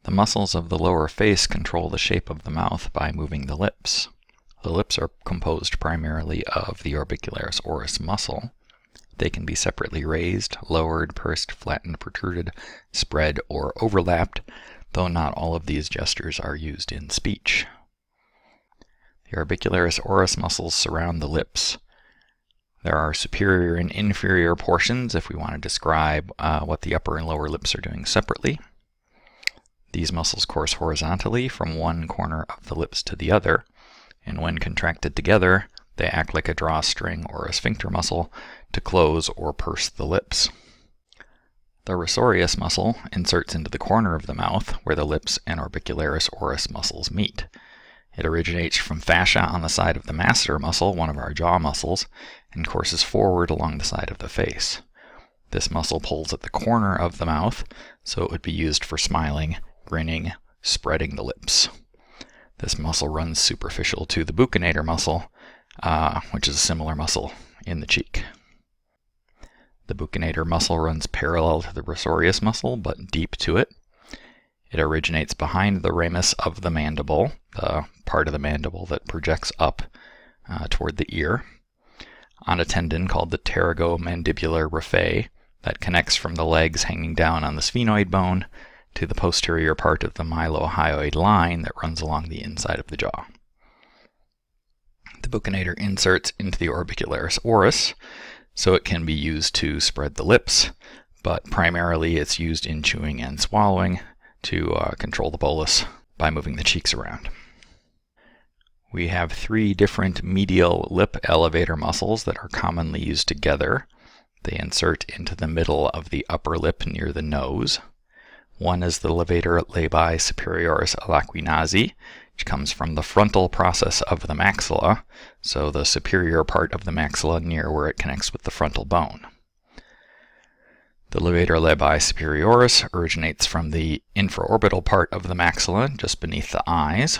The muscles of the lower face control the shape of the mouth by moving the lips. The lips are composed primarily of the orbicularis oris muscle. They can be separately raised, lowered, pursed, flattened, protruded, spread, or overlapped, though not all of these gestures are used in speech. The orbicularis oris muscles surround the lips. There are superior and inferior portions if we want to describe what the upper and lower lips are doing separately. These muscles course horizontally from one corner of the lips to the other, and when contracted together, they act like a drawstring or a sphincter muscle to close or purse the lips. The risorius muscle inserts into the corner of the mouth where the lips and orbicularis oris muscles meet. It originates from fascia on the side of the masseter muscle, one of our jaw muscles, and courses forward along the side of the face. This muscle pulls at the corner of the mouth, so it would be used for smiling, grinning, spreading the lips. This muscle runs superficial to the Buccinator muscle, which is a similar muscle in the cheek. The Buccinator muscle runs parallel to the risorius muscle, but deep to it. It originates behind the ramus of the mandible, the part of the mandible that projects up toward the ear, on a tendon called the pterygomandibular raphe that connects from the legs hanging down on the sphenoid bone to the posterior part of the mylohyoid line that runs along the inside of the jaw. The Buccinator inserts into the orbicularis oris, so it can be used to spread the lips, but primarily it's used in chewing and swallowing to control the bolus by moving the cheeks around. We have three different medial lip elevator muscles that are commonly used together. They insert into the middle of the upper lip near the nose. One is the Levator labii superioris alaquinazi, which comes from the frontal process of the maxilla, so the superior part of the maxilla near where it connects with the frontal bone. The Levator labii superioris originates from the infraorbital part of the maxilla, just beneath the eyes,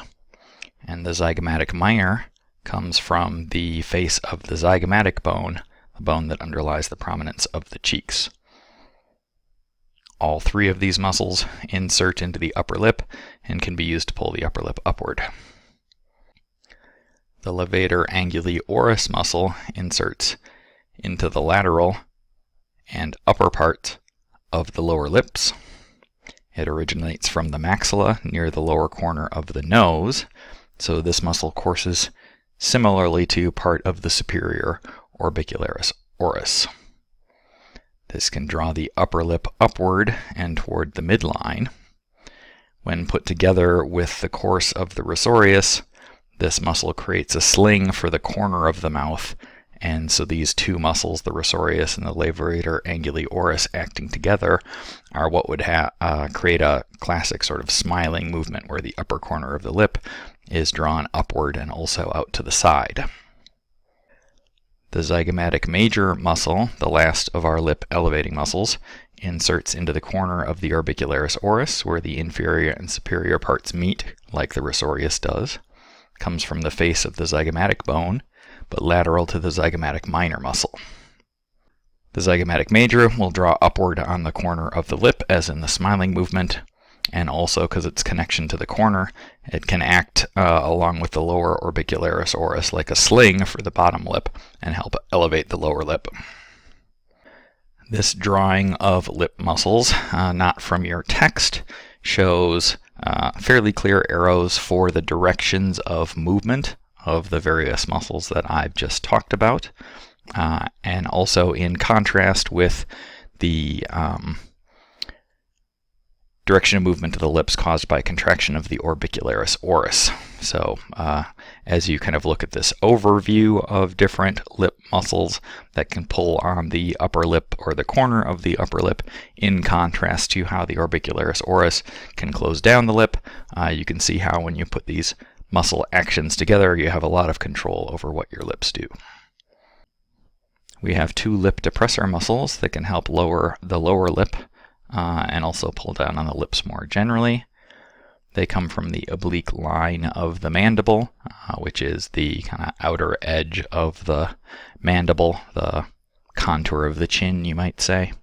and the Zygomatic minor comes from the face of the zygomatic bone, the bone that underlies the prominence of the cheeks. All three of these muscles insert into the upper lip and can be used to pull the upper lip upward. The Levator anguli oris muscle inserts into the lateral and upper part of the lower lips. It originates from the maxilla near the lower corner of the nose, so this muscle courses similarly to part of the superior orbicularis oris. This can draw the upper lip upward and toward the midline. When put together with the course of the risorius, this muscle creates a sling for the corner of the mouth, and so these two muscles, the risorius and the Levator anguli oris, acting together are what would create a classic sort of smiling movement where the upper corner of the lip is drawn upward and also out to the side. The zygomatic major muscle, the last of our lip elevating muscles, inserts into the corner of the orbicularis oris where the inferior and superior parts meet, like the risorius does. Comes from the face of the zygomatic bone, but lateral to the zygomatic minor muscle. The zygomatic major will draw upward on the corner of the lip as in the smiling movement, and also because its connection to the corner, it can act along with the lower orbicularis oris like a sling for the bottom lip and help elevate the lower lip. This drawing of lip muscles, not from your text, shows fairly clear arrows for the directions of movement of the various muscles that I've just talked about, and also in contrast with the direction of movement of the lips caused by contraction of the orbicularis oris. So as you kind of look at this overview of different lip muscles that can pull on the upper lip or the corner of the upper lip in contrast to how the orbicularis oris can close down the lip, you can see how when you put these muscle actions together, you have a lot of control over what your lips do. We have two lip depressor muscles that can help lower the lower lip and also pull down on the lips more generally. They come from the oblique line of the mandible, which is the kind of outer edge of the mandible, the contour of the chin, you might say.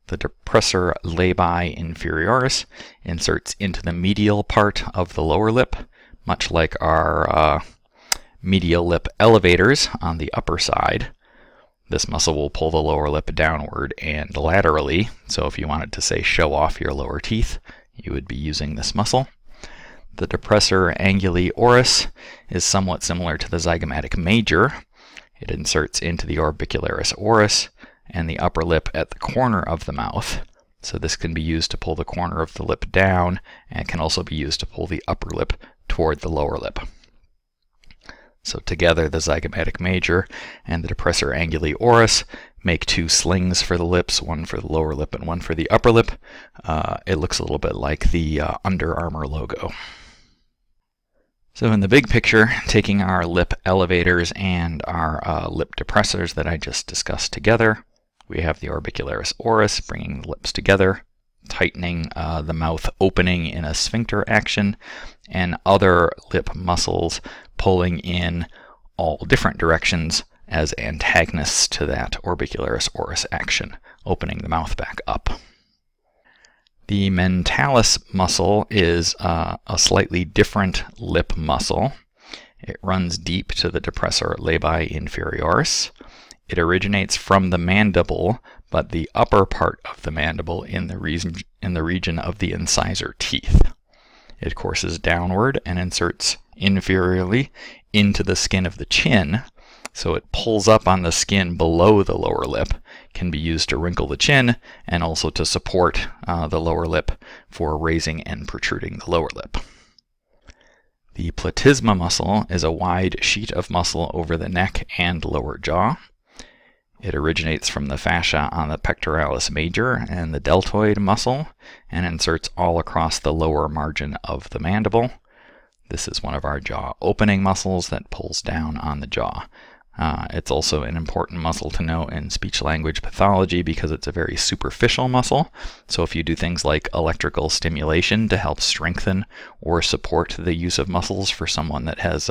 The depressor labii inferioris inserts into the medial part of the lower lip, much like our medial lip elevators on the upper side. This muscle will pull the lower lip downward and laterally, so if you wanted to say show off your lower teeth, you would be using this muscle. The depressor anguli oris is somewhat similar to the zygomatic major. It inserts into the orbicularis oris and the upper lip at the corner of the mouth. So this can be used to pull the corner of the lip down, and can also be used to pull the upper lip toward the lower lip. So together, the zygomatic major and the depressor anguli oris make two slings for the lips, one for the lower lip and one for the upper lip. It looks a little bit like the Under Armour logo. So in the big picture, taking our lip elevators and our lip depressors that I just discussed together, we have the orbicularis oris bringing the lips together, tightening the mouth opening in a sphincter action, and other lip muscles pulling in all different directions as antagonists to that orbicularis oris action, opening the mouth back up. The mentalis muscle is a slightly different lip muscle. It runs deep to the depressor labii inferioris. It originates from the mandible, but the upper part of the mandible in the region of the incisor teeth. It courses downward and inserts inferiorly into the skin of the chin, so it pulls up on the skin below the lower lip, can be used to wrinkle the chin and also to support the lower lip for raising and protruding the lower lip. The platysma muscle is a wide sheet of muscle over the neck and lower jaw. It originates from the fascia on the pectoralis major and the deltoid muscle and inserts all across the lower margin of the mandible. This is one of our jaw opening muscles that pulls down on the jaw. It's also an important muscle to know in speech-language pathology because it's a very superficial muscle. So if you do things like electrical stimulation to help strengthen or support the use of muscles for someone that has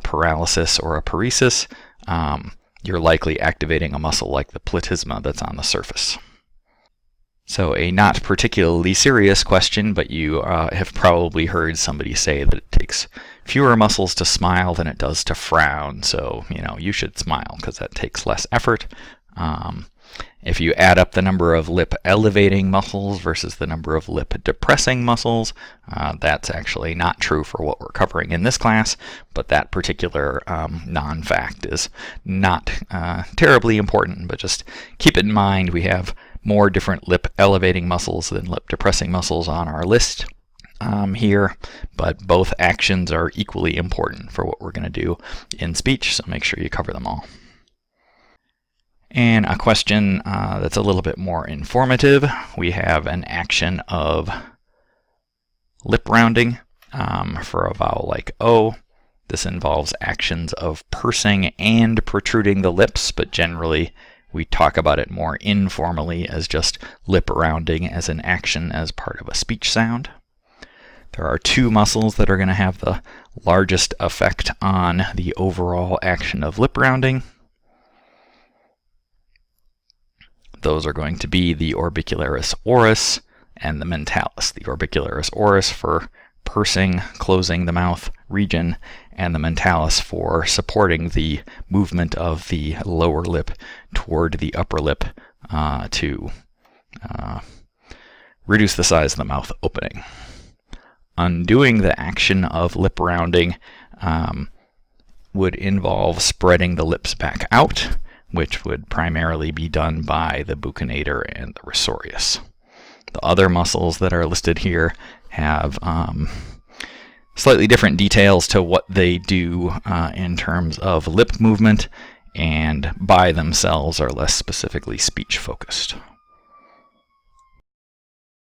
paralysis or a paresis, you're likely activating a muscle like the platysma that's on the surface. So a not particularly serious question, but you have probably heard somebody say that it takes fewer muscles to smile than it does to frown. So, you should smile because that takes less effort. If you add up the number of lip elevating muscles versus the number of lip depressing muscles, that's actually not true for what we're covering in this class, but that particular non-fact is not terribly important, but just keep it in mind. We have more different lip elevating muscles than lip depressing muscles on our list here, but both actions are equally important for what we're going to do in speech, so make sure you cover them all. And a question that's a little bit more informative, we have an action of lip rounding for a vowel like O. This involves actions of pursing and protruding the lips, but generally we talk about it more informally as just lip rounding as an action as part of a speech sound. There are two muscles that are going to have the largest effect on the overall action of lip rounding. Those are going to be the orbicularis oris and the mentalis. The orbicularis oris for pursing, closing the mouth region, and the mentalis for supporting the movement of the lower lip toward the upper lip to reduce the size of the mouth opening. Undoing the action of lip rounding would involve spreading the lips back out, which would primarily be done by the Buccinator and the risorius. The other muscles that are listed here have slightly different details to what they do in terms of lip movement, and by themselves are less specifically speech focused.